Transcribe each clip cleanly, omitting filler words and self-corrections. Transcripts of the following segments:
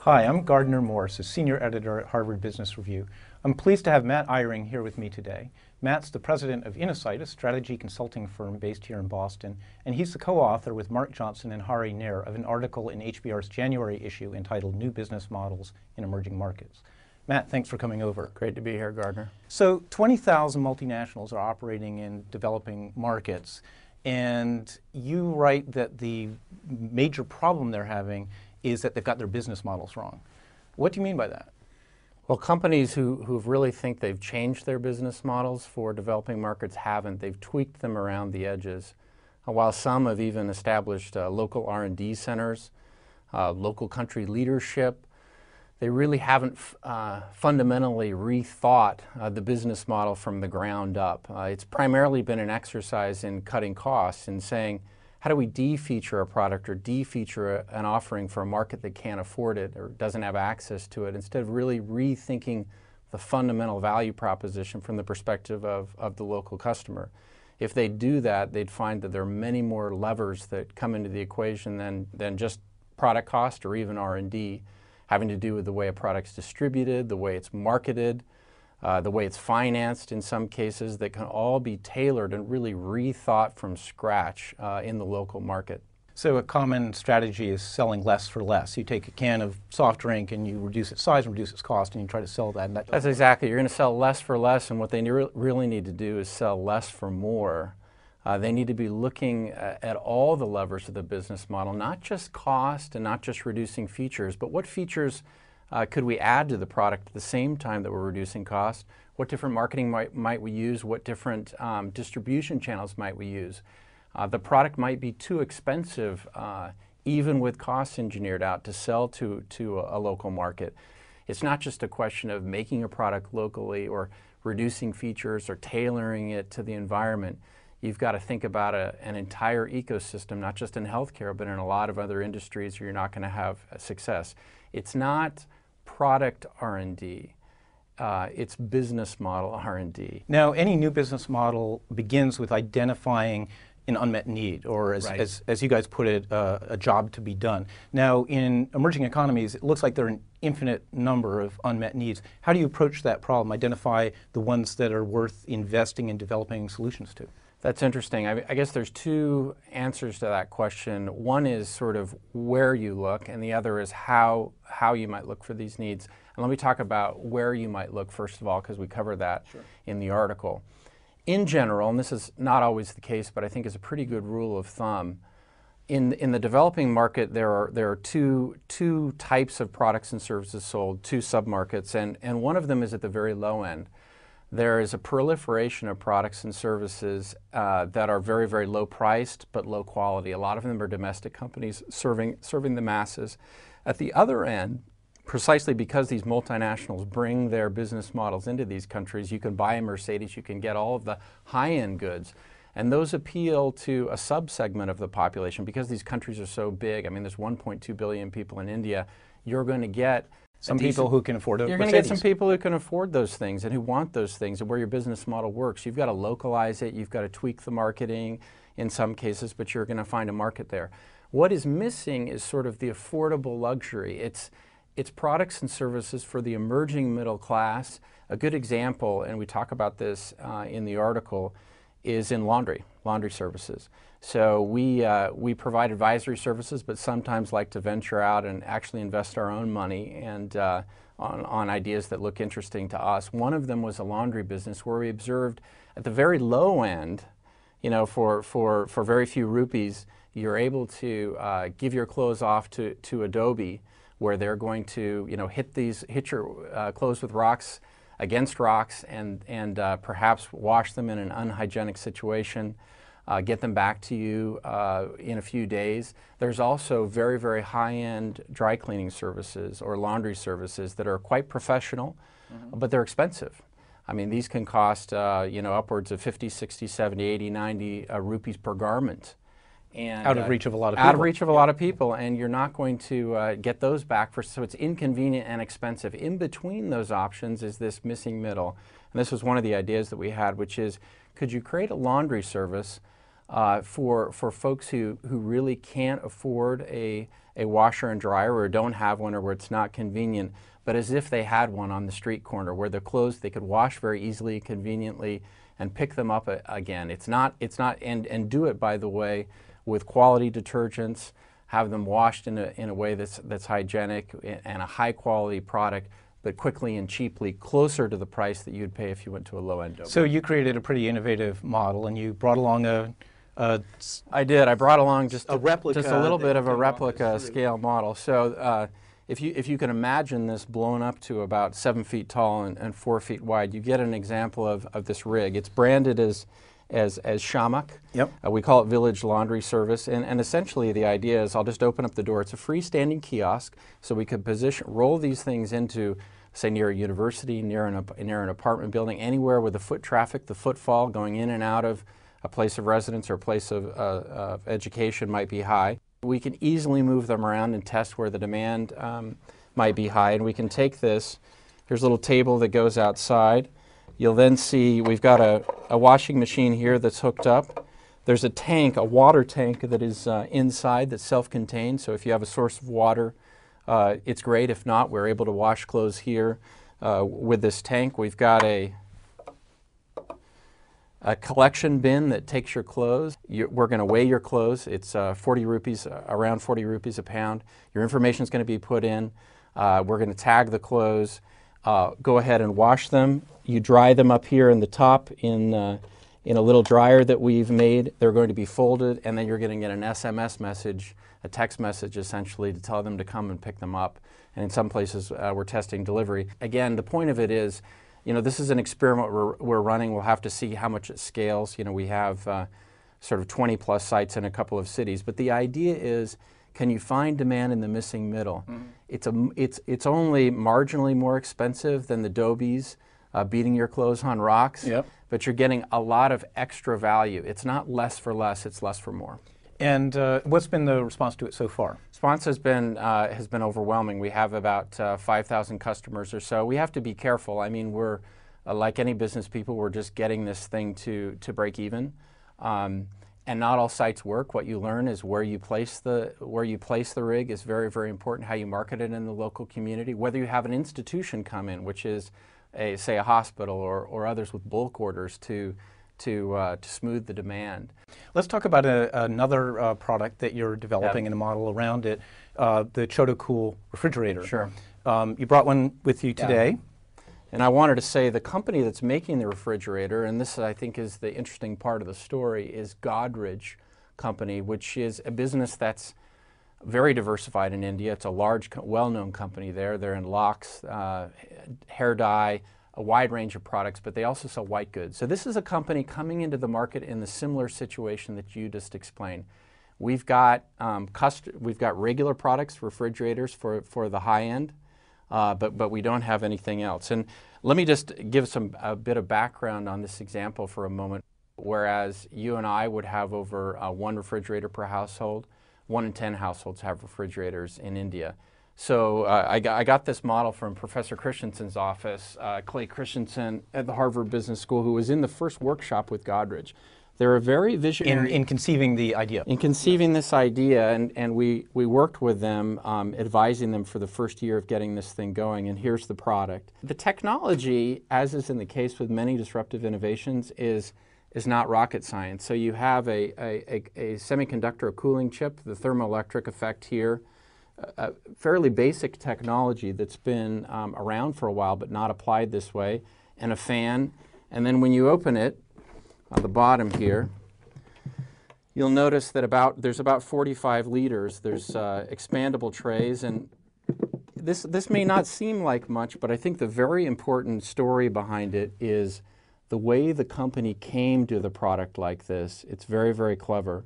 Hi, I'm Gardner Morse, a senior editor at Harvard Business Review. I'm pleased to have Matt Eyring here with me today. Matt's the president of Insight, a strategy consulting firm based here in Boston, and he's the co-author with Mark Johnson and Hari Nair of an article in HBR's January issue entitled New Business Models in Emerging Markets. Matt, thanks for coming over. Great to be here, Gardner. So 20,000 multinationals are operating in developing markets, and you write that the major problem they're having is that they've got their business models wrong. What do you mean by that? Well, companies who really think they've changed their business models for developing markets haven't. They've tweaked them around the edges. While some have even established local R&D centers, local country leadership, they really haven't fundamentally rethought the business model from the ground up. It's primarily been an exercise in cutting costs and saying, how do we de-feature a product or de-feature an offering for a market that can't afford it or doesn't have access to it, instead of really rethinking the fundamental value proposition from the perspective of the local customer. If they do that, they'd find that there are many more levers that come into the equation than just product cost or even R&D, having to do with the way a product's distributed, the way it's marketed, the way it's financed in some cases, that can all be tailored and really rethought from scratch in the local market. So a common strategy is selling less for less. You take a can of soft drink and you reduce its size and reduce its cost and you try to sell that. And that's exactly. You're going to sell less for less, and what they really need to do is sell less for more. They need to be looking at all the levers of the business model, not just cost and not just reducing features, but what features could we add to the product at the same time that we're reducing cost? What different marketing might we use? What different distribution channels might we use? The product might be too expensive, even with costs engineered out, to sell to a local market. It's not just a question of making a product locally or reducing features or tailoring it to the environment. You've got to think about an entire ecosystem, not just in healthcare, but in a lot of other industries, or you're not going to have success. It's not product R&D. It's business model R&D. Now, any new business model begins with identifying an unmet need, or as you guys put it, a job to be done. Now, in emerging economies, it looks like there are an infinite number of unmet needs. How do you approach that problem, identify the ones that are worth investing in developing solutions to? That's interesting. I guess there's two answers to that question. One is sort of where you look, and the other is how you might look for these needs. And let me talk about where you might look first of all, because we cover that in the article. In general, and this is not always the case, but I think is a pretty good rule of thumb, in the developing market there are two types of products and services sold, two submarkets, and one of them is at the very low end. There is a proliferation of products and services that are very, very low priced but low quality. A lot of them are domestic companies serving the masses. At the other end, precisely because these multinationals bring their business models into these countries, you can buy a Mercedes, you can get all of the high-end goods. And those appeal to a subsegment of the population because these countries are so big. I mean, there's 1.2 billion people in India. You're going to get some people who can afford a Mercedes. You're going to get some people who can afford those things and who want those things, and where your business model works. You've got to localize it, you've got to tweak the marketing in some cases, but you're going to find a market there. What is missing is sort of the affordable luxury. It's products and services for the emerging middle class. A good example, and we talk about this in the article, is in laundry services. So we provide advisory services, but sometimes like to venture out and actually invest our own money and on ideas that look interesting to us. One of them was a laundry business where we observed at the very low end, you know, for very few rupees, you're able to give your clothes off to Adobe, where they're going to, you know, hit your clothes with rocks, against rocks, and perhaps wash them in an unhygienic situation, get them back to you in a few days. There's also very, very high-end dry cleaning services or laundry services that are quite professional, but they're expensive. I mean, these can cost, you know, upwards of 50, 60, 70, 80, 90 rupees per garment. And, out of reach of a lot of people. Out of reach of a lot of people, and you're not going to get those back, so it's inconvenient and expensive. In between those options is this missing middle, and this was one of the ideas that we had, which is, could you create a laundry service for folks who really can't afford a washer and dryer or don't have one or where it's not convenient, but as if they had one on the street corner where their clothes they could wash very easily, conveniently, and pick them up again. And do it, by the way, with quality detergents, have them washed in a way that's hygienic and a high quality product, but quickly and cheaply, closer to the price that you'd pay if you went to a low-end dope. So you created a pretty innovative model, and you brought along I did. I brought along just a replica, just a little bit of a replica scale model. So if you can imagine this blown up to about 7 feet tall and 4 feet wide, you get an example of this rig. It's branded as Shamak. Yep. We call it Village Laundry Service, and essentially the idea is I'll just open up the door. It's a freestanding kiosk, so we could roll these things into, say, near a university, near an apartment building, anywhere where the foot traffic, the footfall going in and out of a place of residence or a place of education might be high. We can easily move them around and test where the demand might be high, and we can take this. Here's a little table that goes outside. You'll then see we've got a washing machine here that's hooked up. There's a tank, a water tank that is inside that's self-contained, so if you have a source of water, it's great. If not, we're able to wash clothes here with this tank. We've got a collection bin that takes your clothes. We're going to weigh your clothes. It's 40 rupees, around 40 rupees a pound. Your information is going to be put in. We're going to tag the clothes. Go ahead and wash them. You dry them up here in the top in a little dryer that we've made. They're going to be folded, and then you're going to get an SMS message, a text message essentially, to tell them to come and pick them up. And in some places, we're testing delivery. Again, the point of it is, this is an experiment we're running. We'll have to see how much it scales. We have sort of 20 plus sites in a couple of cities. But the idea is, can you find demand in the missing middle? Mm-hmm. It's only marginally more expensive than the Dobies beating your clothes on rocks. Yep. But you're getting a lot of extra value. It's not less for less, it's less for more. And what's been the response to it so far? Response has been overwhelming. We have about 5,000 customers or so. We have to be careful. I mean, we're like any business people, we're just getting this thing to break even. And not all sites work. What you learn is where you place the rig is very, very important. How you market it in the local community. Whether you have an institution come in, which is say a hospital or others with bulk orders to smooth the demand. Let's talk about another product that you're developing and a model around it, the Choto-Cool refrigerator. Sure. You brought one with you today. Yeah. And I wanted to say the company that's making the refrigerator, and this I think is the interesting part of the story, is Godrej Company, which is a business that's very diversified in India. It's a large, well-known company there. They're in locks, hair dye, a wide range of products, but they also sell white goods. So this is a company coming into the market in the similar situation that you just explained. We've got regular products, refrigerators for the high end, but we don't have anything else. And let me just give a bit of background on this example for a moment. Whereas you and I would have over one refrigerator per household, 1 in 10 households have refrigerators in India. So I got this model from Professor Christensen's office, Clay Christensen at the Harvard Business School, who was in the first workshop with Godrej. They're a very visionary... In conceiving the idea. In conceiving this idea, and we worked with them, advising them for the first year of getting this thing going, and here's the product. The technology, as is in the case with many disruptive innovations, is not rocket science. So you have a semiconductor, a cooling chip, the thermoelectric effect here, a fairly basic technology that's been around for a while but not applied this way, and a fan. And then when you open it, on the bottom here, you'll notice that there's about 45 liters. There's expandable trays, and this may not seem like much, but I think the very important story behind it is the way the company came to the product like this. It's very, very clever.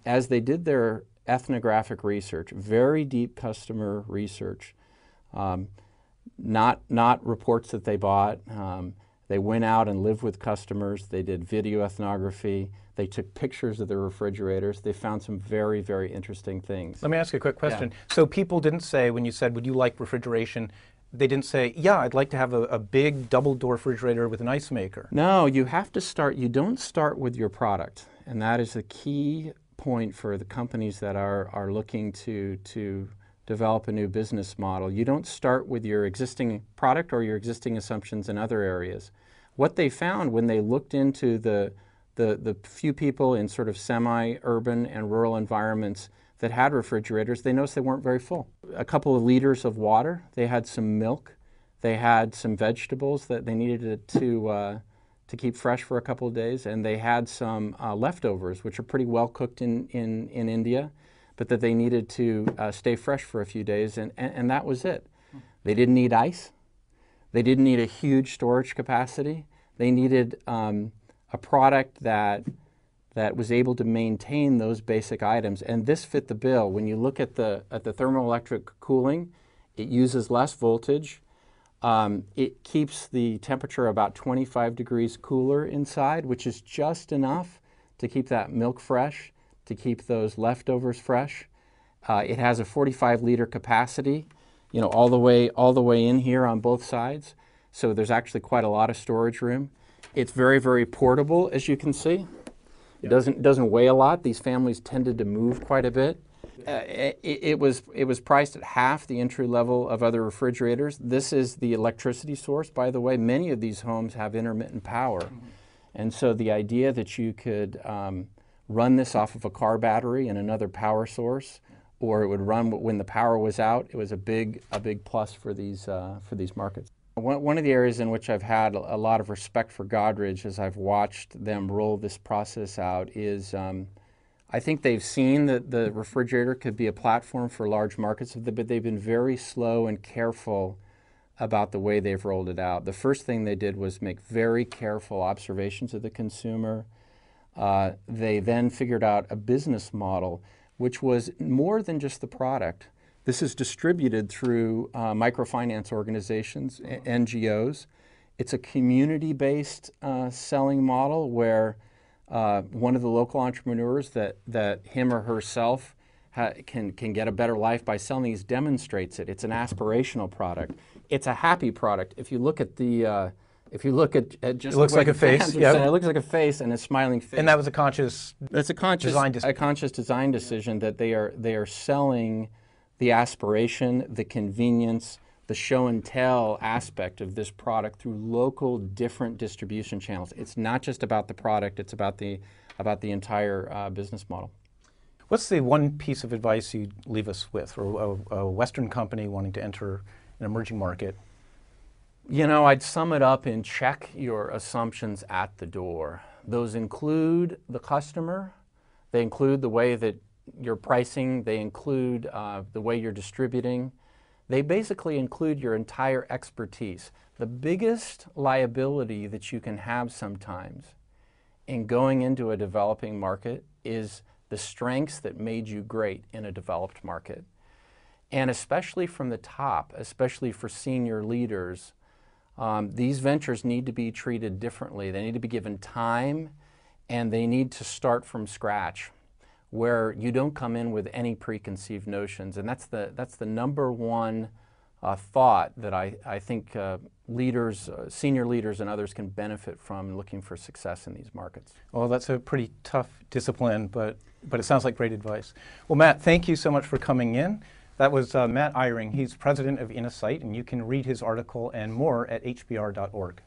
As they did their ethnographic research, very deep customer research, not reports that they bought. They went out and lived with customers. They did video ethnography. They took pictures of their refrigerators. They found some very, very interesting things. Let me ask you a quick question. Yeah. So people didn't say, when you said, would you like refrigeration, they didn't say, yeah, I'd like to have a big double-door refrigerator with an ice maker. No, you have to start, you don't start with your product. and that is the key point for the companies that are looking to develop a new business model. You don't start with your existing product or your existing assumptions in other areas. What they found when they looked into the few people in sort of semi-urban and rural environments that had refrigerators, they noticed they weren't very full. A couple of liters of water, they had some milk, they had some vegetables that they needed to keep fresh for a couple of days, and they had some leftovers, which are pretty well cooked in India, but that they needed to stay fresh for a few days, and that was it. They didn't need ice. They didn't need a huge storage capacity. They needed a product that was able to maintain those basic items, and this fit the bill. When you look at the thermoelectric cooling, it uses less voltage. It keeps the temperature about 25 degrees cooler inside, which is just enough to keep that milk fresh, to keep those leftovers fresh. It has a 45-liter capacity, you know, all the way in here on both sides. So there's actually quite a lot of storage room. It's very, very portable, as you can see. It doesn't weigh a lot. These families tended to move quite a bit. It was priced at half the entry level of other refrigerators. This is the electricity source, by the way. Many of these homes have intermittent power. And so the idea that you could run this off of a car battery and another power source, or it would run when the power was out, it was a big plus for these markets. One of the areas in which I've had a lot of respect for Godrej as I've watched them roll this process out is I think they've seen that the refrigerator could be a platform for large markets, but they've been very slow and careful about the way they've rolled it out. The first thing they did was make very careful observations of the consumer. They then figured out a business model which was more than just the product. This is distributed through microfinance organizations, NGOs. It's a community-based selling model where one of the local entrepreneurs that him or herself can get a better life by selling these demonstrates it. It's an aspirational product. It's a happy product. If you look at the just it looks like a face. Yeah, it looks like a face and a smiling face. And that was a conscious design decision that they are selling the aspiration, the convenience, the show and tell aspect of this product through local different distribution channels. It's not just about the product, it's about the entire business model. What's the one piece of advice you'd leave us with for a Western company wanting to enter an emerging market? You know, I'd sum it up in check your assumptions at the door. Those include the customer, they include the way that you're pricing, they include the way you're distributing. They basically include your entire expertise. The biggest liability that you can have sometimes in going into a developing market is the strengths that made you great in a developed market. And especially from the top, especially for senior leaders, these ventures need to be treated differently. They need to be given time, and they need to start from scratch, where you don't come in with any preconceived notions. And that's the number one thought that I think leaders, senior leaders and others can benefit from looking for success in these markets. Well, that's a pretty tough discipline, but it sounds like great advice. Well, Matt, thank you so much for coming in. That was Matt Eyring. He's president of Innosight, and you can read his article and more at hbr.org.